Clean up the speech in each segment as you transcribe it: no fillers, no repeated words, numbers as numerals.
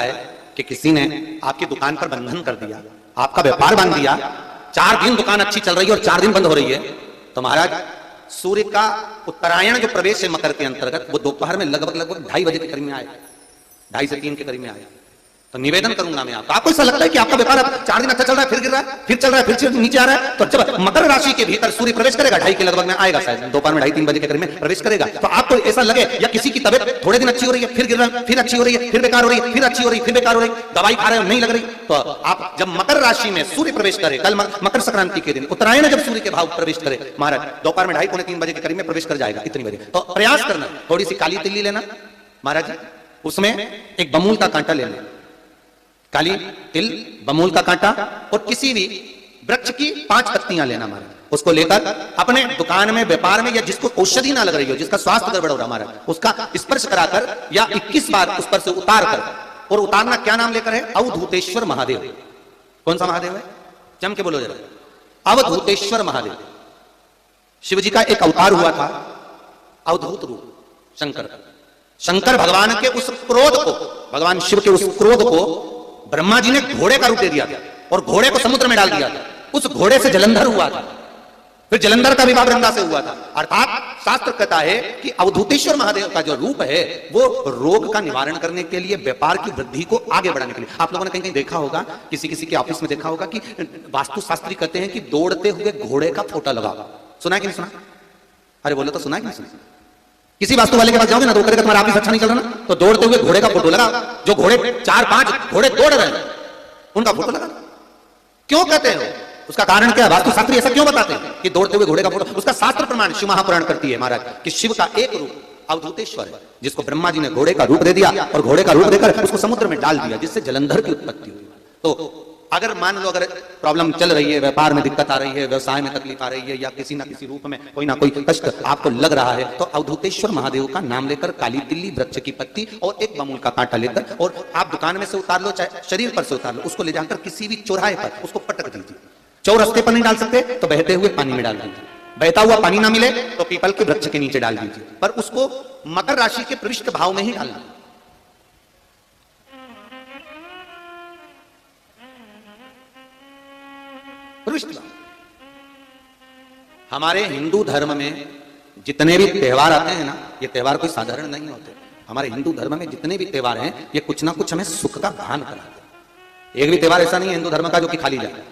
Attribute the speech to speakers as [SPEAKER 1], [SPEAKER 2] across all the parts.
[SPEAKER 1] है कि किसी ने आपकी दुकान पर बंधन कर दिया, आपका व्यापार बांध दिया, 4 दिन दुकान अच्छी चल रही है और 4 दिन बंद हो रही है, तो महाराज सूर्य का उत्तरायण जो प्रवेश है मकर के अंतर्गत वो दोपहर में लगभग 2:30 बजे के करीब में आए, 2:30 से 3 के करीब में आए। तो निवेदन करूंगा मैं आपको ऐसा लगता है कि आपका व्यापार 4 दिन अच्छा चल रहा है, फिर गिर रहा है, फिर चल रहा है, फिर नीचे आ रहा है, तो जब मकर राशि के भीतर सूर्य प्रवेश करेगा 2:30 के लगभग में आएगा, शायद दोपहर में 2:30-3 बजे के करीब में प्रवेश करेगा, तो आपको ऐसा लगे या किसी की तबियत थोड़े दिन अच्छी हो रही है, फिर गिर रहा है, फिर अच्छी हो रही है, फिर बेकार हो रही है, फिर अच्छी हो रही है, फिर बेकार हो रही है, दवाई खा रहे हो नहीं लग रही, तो आप जब मकर राशि में सूर्य प्रवेश करे, कल मकर संक्रांति के दिन उत्तरायण जब सूर्य के भाव प्रवेश करे महाराज दोपहर में 2:30-3 बजे के करीब में प्रवेश कर जाएगा, इतनी बजे, तो प्रयास करना थोड़ी सी काली तिल्ली लेना महाराज, उसमें एक बमूल का कांटा लेना, काली तिल बमूल का कांटा और किसी भी वृक्ष की 5 पत्तियां लेना महाराज, उसको लेकर अपने दुकान में व्यापार में या जिसको औषधि ना लग रही हो, जिसका स्वास्थ्य गड़बड़ हो रहा महाराज, उसका स्पर्श कराकर या 21 बार उस पर से उतार कर, और उतारना क्या नाम लेकर है, अवधूतेश्वर महादेव। कौन सा महादेव है, जम के बोलो जरा, अवधूतेश्वर महादेव। शिव जी का एक अवतार हुआ था, अवधूत रूप शंकर भगवान के उस क्रोध को, भगवान शिव के उस क्रोध को ब्रह्मा जी ने घोड़े का रूप दे दिया था और घोड़े को समुद्र में डाल दिया था, उस घोड़े से जलंधर हुआ था, फिर जलंधर का विवाह वृंदा से हुआ था। अर्थात शास्त्र कहता है कि अवधूतेश्वर महादेव का जो रूप है वो रोग का निवारण करने के लिए, व्यापार की वृद्धि को आगे बढ़ाने के लिए। आप लोगों ने कहीं कहीं देखा होगा, किसी किसी के ऑफिस में देखा होगा कि वास्तुशास्त्री कहते हैं कि दौड़ते हुए घोड़े का फोटो लगाओ, सुना है कि नहीं सुना? अरे बोलो तो सुना है कि नहीं सुना? किसी वास्तु वाले के पास जाओगे ना तो करेगा तुम्हारा ऑफिस अच्छा नहीं चल रहा ना, तो दौड़ते हुए घोड़े का फोटो लगा, जो घोड़े 4-5 घोड़े दौड़ रहे हैं उनका फोटो लगा। क्यों कहते हैं? उसका कारण क्या है? वास्तुशास्त्री ऐसा क्यों बताते हैं कि दौड़ते हुए घोड़े का फोटो? उसका शास्त्र प्रमाण शिव महापुराण करती है महाराज कि शिव का एक रूप अवधूतेश्वर है, जिसको ब्रह्मा जी ने घोड़े का रूप दे दिया और घोड़े का रूप देकर उसको समुद्र में डाल दिया, जिससे जलंधर की उत्पत्ति हुई। तो अगर मान लो अगर प्रॉब्लम चल रही है, व्यापार में दिक्कत आ रही है, व्यवसाय में तकलीफ आ रही है, या किसी ना किसी रूप में कोई ना कोई कष्ट आपको लग रहा है, तो अवधूतेश्वर महादेव का नाम लेकर काली तिल्ली वृक्ष की पत्ती और एक बमूल का कांटा लेकर, और आप दुकान में से उतार लो चाहे शरीर पर से उतार लो, उसको ले जाकर किसी भी चौराहे पर उसको पटक दीजिए। चौरस्ते पर नहीं डाल सकते तो बहते हुए पानी में डाल दीजिए, बहता हुआ पानी ना मिले तो पीपल के वृक्ष के नीचे डाल दीजिए, पर उसको मकर राशि के प्रविष्ट भाव में ही डालना। हमारे हिंदू धर्म में जितने भी त्योहार आते हैं ना, ये त्योहार कोई साधारण नहीं होते। हमारे हिंदू धर्म में जितने भी त्योहार हैं ये कुछ ना कुछ हमें सुख का भान कराते हैं। एक भी त्योहार ऐसा नहीं है हिंदू धर्म का जो कि खाली जाए,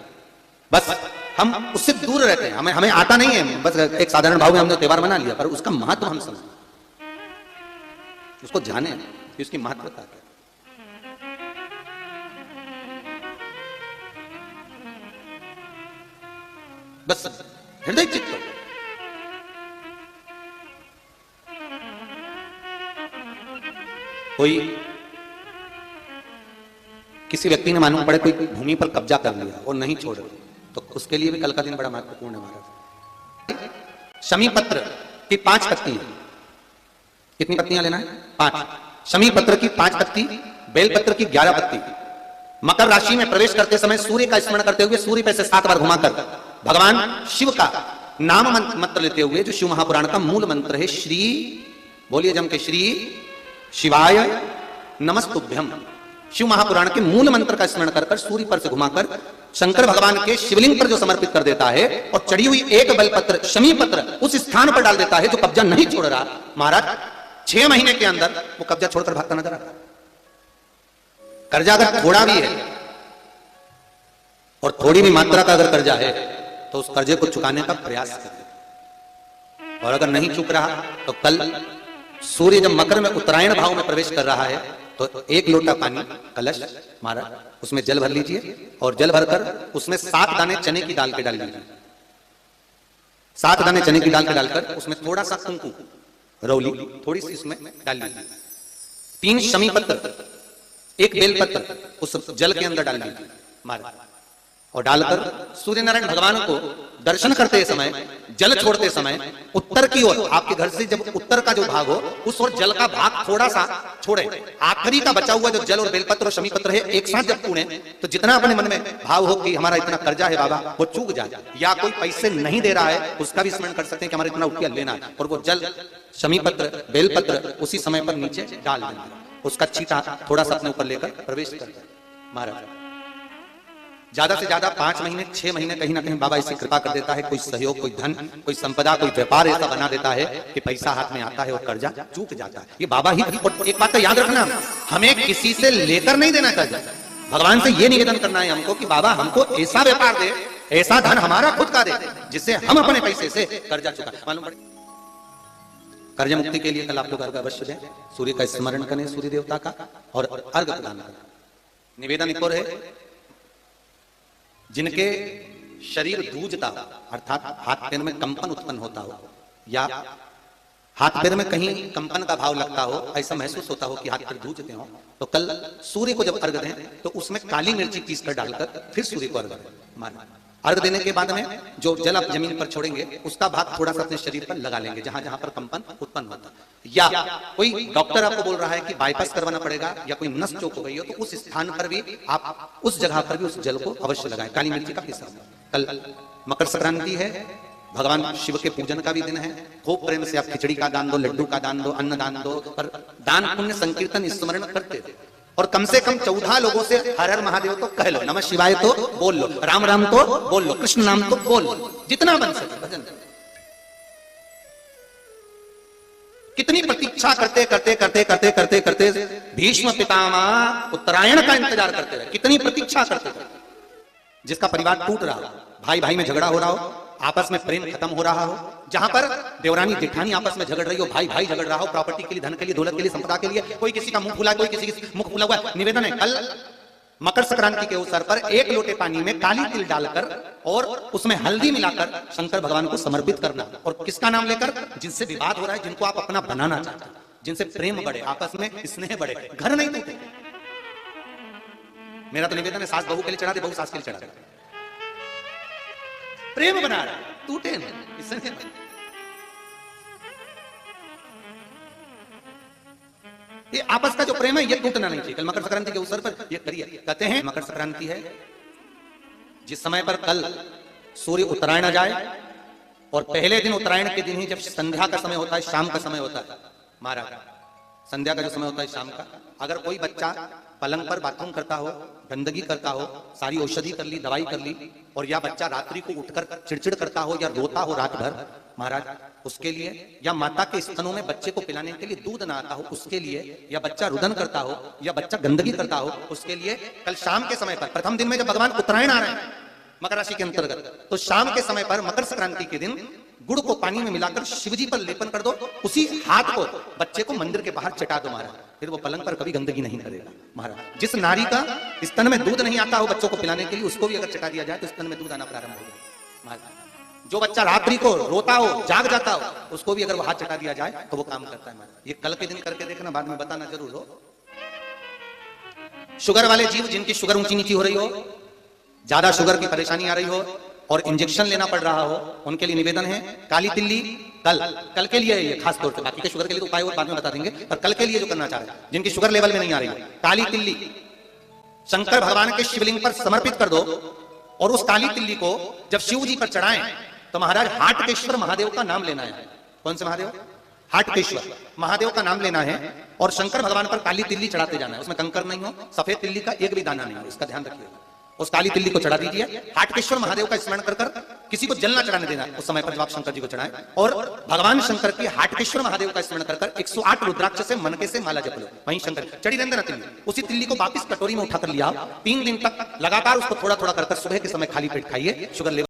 [SPEAKER 1] बस हम उससे दूर रहते हैं, हमें आता नहीं है, बस एक साधारण भाव में हमने त्योहार मना लिया, पर उसका महत्व हम समझें, उसको जाने कि उसकी महत्वता क्या। बस हृदय चित्त हो। कोई किसी व्यक्ति ने मालूम पड़े कोई भूमि पर कब्जा कर लिया और नहीं छोड़, तो उसके लिए भी कल का दिन बड़ा महत्वपूर्ण है महाराज। शमी पत्र की 5 पत्तियां, कितनी पत्तियां लेना है? 5। शमी पत्र की 5 पत्ती, बेल पत्र की 11 पत्ती। मकर राशि में प्रवेश करते समय सूर्य का स्मरण करते हुए सूर्य पे से 7 बार घुमाकर भगवान शिव का नाम मंत्र लेते हुए, जो शिव महापुराण का मूल मंत्र है, श्री बोलिए जम के, श्री शिवाय नमस्तुभ्यम। शिव महापुराण के मूल मंत्र का स्मरण कर सूर्य पर से घुमाकर शंकर भगवान के शिवलिंग पर जो समर्पित कर देता है और चढ़ी हुई एक बेलपत्र शमी पत्र उस स्थान पर डाल देता है जो कब्जा नहीं छोड़ रहा, महाराज 6 महीने के अंदर वो कब्जा छोड़कर भागता नजर आता है। कर्जा अगर थोड़ा भी है और थोड़ी भी मात्रा का अगर कर्जा है तो उस कर्जे को चुकाने का प्रयास करें, और अगर नहीं चुक रहा तो कल सूर्य जब मकर में उत्तरायण भाव में प्रवेश कर रहा है तो 1 लोटा पानी कलश मारा, उसमें जल भर लीजिए और जल भरकर उसमें 7 दाने चने की दाल के डाल दीजिए। 7 दाने चने की दाल के डालकर उसमें थोड़ा सा कुंकू रौली थोड़ी सी इसमें डाल लीजिए। 3 शमी पत्र, 1 बेल पत्र उस जल के अंदर डाल दीजिए मारा, और डालकर सूर्य नारायण भगवान को दर्शन करते समय, जल छोड़ते समय उत्तर की ओर, आपके घर से जब उत्तर का जो भाग हो उस ओर जल का भाग थोड़ा सा छोड़े। आखिरी का बचा हुआ जो जल और बेलपत्र और शमी पत्र है एक साथ जब पूरे, तो जितना अपने मन में भाव हो कि हमारा इतना कर्जा है बाबा वो चूक जाए, या कोई पैसे नहीं दे रहा है उसका भी स्मरण कर सकते हैं कि हमारा इतना रुपया लेना है, और वो जल शमी पत्र बेलपत्र उसी समय पर नीचे डाल देंगे। उसका चीटा थोड़ा सा अपने ऊपर लेकर प्रवेश कर जाए। महाराज ज्यादा से ज्यादा 5 महीने 6 महीने कहीं ना कहीं बाबा इससे कृपा कर देता है, कोई सहयोग, कोई धन, कोई संपदा, कोई व्यापार ऐसा बना देता है कि पैसा हाथ में आता है और कर्जा चूक जाता है। ये बाबा ही। और एक बात तो याद रखना, हमें किसी से लेकर नहीं देना चाहिए। भगवान से ये निवेदन करना है हमको कि बाबा हमको ऐसा व्यापार दे, ऐसा धन हमारा खुद का दे जिससे हम अपने पैसे से कर्जा चुका। मालूम पड़े कर्ज मुक्ति के लिए कल आप लोग अर्घ अवश्य दें, सूर्य का स्मरण करें, सूर्य देवता का, और अर्घ प्रदान करें। निवेदन एक और है, जिनके शरीर धूजता हो, अर्थात हाथ पैर में कंपन उत्पन्न होता हो, या हाथ पैर में कहीं कंपन का भाव लगता हो, ऐसा महसूस होता हो कि हाथ पैर धूजते हो, तो कल सूर्य को जब अर्घ दें तो उसमें काली मिर्ची पीस कर डालकर फिर सूर्य को अर्घ दें। अर्घ देने के बाद में जो जल आप जमीन पर छोड़ेंगे उसका भाग थोड़ा सा अपने शरीर पर लगा लेंगे जहां जहां पर कंपन उत्पन्न होता है। या कोई डॉक्टर आपको बोल रहा है कि बाईपास करवाना पड़ेगा या कोई नस चौक हो गई हो, तो उस स्थान पर भी आप उस जगह पर भी उस जल को अवश्य लगाएं, काली मिर्ची का पीसा। कल मकर संक्रांति है, भगवान शिव के पूजन का भी दिन है। खूब प्रेम से आप खिचड़ी का दान दो, लड्डू का दान दो, अन्न दान दो, पर दान पुण्य संकीर्तन स्मरण करते थे। और कम से कम 14 लोगों से हर हर महादेव तो कह लो, नमः शिवाय तो बोल लो, राम राम तो बोल लो, कृष्ण नाम तो बोल लो, जितना बन सके भजन। कितनी प्रतीक्षा करते करते करते करते करते करते भीष्म पितामह उत्तरायण का इंतजार करते रहे, कितनी प्रतीक्षा करते थे। जिसका परिवार टूट रहा हो, भाई भाई में झगड़ा हो रहा हो, आपस में प्रेम खत्म हो रहा हो, जहां पर देवरानी जेठानी आपस में झगड़ रही हो, भाई भाई झगड़ रहा हो, प्रॉपर्टी के लिए, धन के लिए, दौलत के लिए, संपदा के लिए, कोई किसी का मुंह फुला, कोई किसी का मुंह फुला हुआ। निवेदन है कल मकर संक्रांति के अवसर पर 1 लोटे पानी में काली तिल डालकर और उसमें हल्दी मिलाकर शंकर भगवान को समर्पित करना। और किसका नाम लेकर? जिनसे विवाद हो रहा है, जिनको आप अपना बनाना चाहते हैं, जिनसे प्रेम बढ़े, आपस में स्नेह बढ़े, घर नहीं टूटे। मेरा तो निवेदन है, सास बहू के लिए चढ़ा दे, बहू सास के लिए चढ़ा दे, प्रेम बना रहा, टूटे नहीं, इससे ये आपस का जो प्रेम है ये टूटना नहीं चाहिए। कल मकर संक्रांति के अवसर पर ये करिए। कहते हैं मकर संक्रांति है जिस समय पर कल सूर्य उत्तरायण जाए, और पहले दिन उत्तरायण के दिन ही जब संध्या का समय होता है, शाम का समय होता है, महाराज संध्या का जो समय होता है शाम का, अगर कोई बच्चा पलंग पर बाथरूम करता हो, गंदगी करता हो, सारी औषधि कर ली, दवाई कर ली, और या बच्चा रात्रि को उठकर चिड़चिड़ करता हो या रोता हो रात भर, महाराज उसके लिए, या माता के स्तनों में बच्चे को पिलाने के लिए दूध ना आता हो उसके लिए, या बच्चा रुदन करता हो, या बच्चा गंदगी करता हो उसके लिए, कल शाम के समय पर, प्रथम दिन में जब भगवान उत्तरायण आ रहे हैं मकर राशि के अंतर्गत, तो शाम के समय पर मकर संक्रांति के दिन गुड़ को पानी में मिलाकर शिवजी पर लेपन कर दो, उसी हाथ को बच्चे को मंदिर के बाहर चटा दो महाराज, फिर वो पलंग पर कभी गंदगी नहीं करेगा। महाराज जिस नारी का स्तन में दूध नहीं आता हो बच्चों को पिलाने के लिए, उसको भी अगर चटा दिया जाए तो स्तन में दूध आना प्रारंभ हो जाए। महाराज जो बच्चा रात्रि को रोता हो, जाग जाता हो, उसको भी अगर वो हाथ चटा दिया जाए तो वो काम करता है। महाराज ये कल के दिन करके देखना, बाद में बताना जरूर हो। शुगर वाले जीव, जिनकी शुगर ऊंची नीची हो रही हो, ज्यादा शुगर की परेशानी आ रही हो और इंजेक्शन लेना पड़ रहा हो, उनके लिए निवेदन है काली तिल्ली कल के लिए है ये खास तौर पे, बाकी के शुगर के लिए तो उपाय और बाद में बता देंगे, पर कल के लिए जो करना चाह रहे हैं, जिनकी शुगर लेवल में नहीं आ रही, काली तिल्ली शंकर भगवान के शिवलिंग पर समर्पित कर दो, और उस काली तिल्ली को जब शिव जी पर चढ़ाएं तो महाराज हाटकेश्वर महादेव का नाम लेना है। कौन से महादेव? हाटकेश्वर महादेव का नाम लेना है, और शंकर भगवान पर काली तिल्ली चढ़ाते जाना है। उसमें कंकर नहीं हो, सफेद तिल्ली का एक भी दाना नहीं हो, इसका ध्यान रखिएगा। उस काली तिल्ली को चढ़ा दीजिए, हाटकेश्वर महादेव का स्मरण कर कर, किसी को जल ना चढ़ाने देना उस समय पर जब आप शंकर जी को चढ़ाएं, और भगवान शंकर के हाटकेश्वर महादेव का स्मरण कर कर 108 रुद्राक्ष से मनके से माला जप लो, वहीं शंकर चढ़ी रहने देना तिल्ली। उसी तिल्ली को वापिस कटोरी में उठाकर लिया, 3 दिन तक लगातार उसको थोड़ा थोड़ा कर सुबह के समय खाली पेट खाइए, शुगर लेवल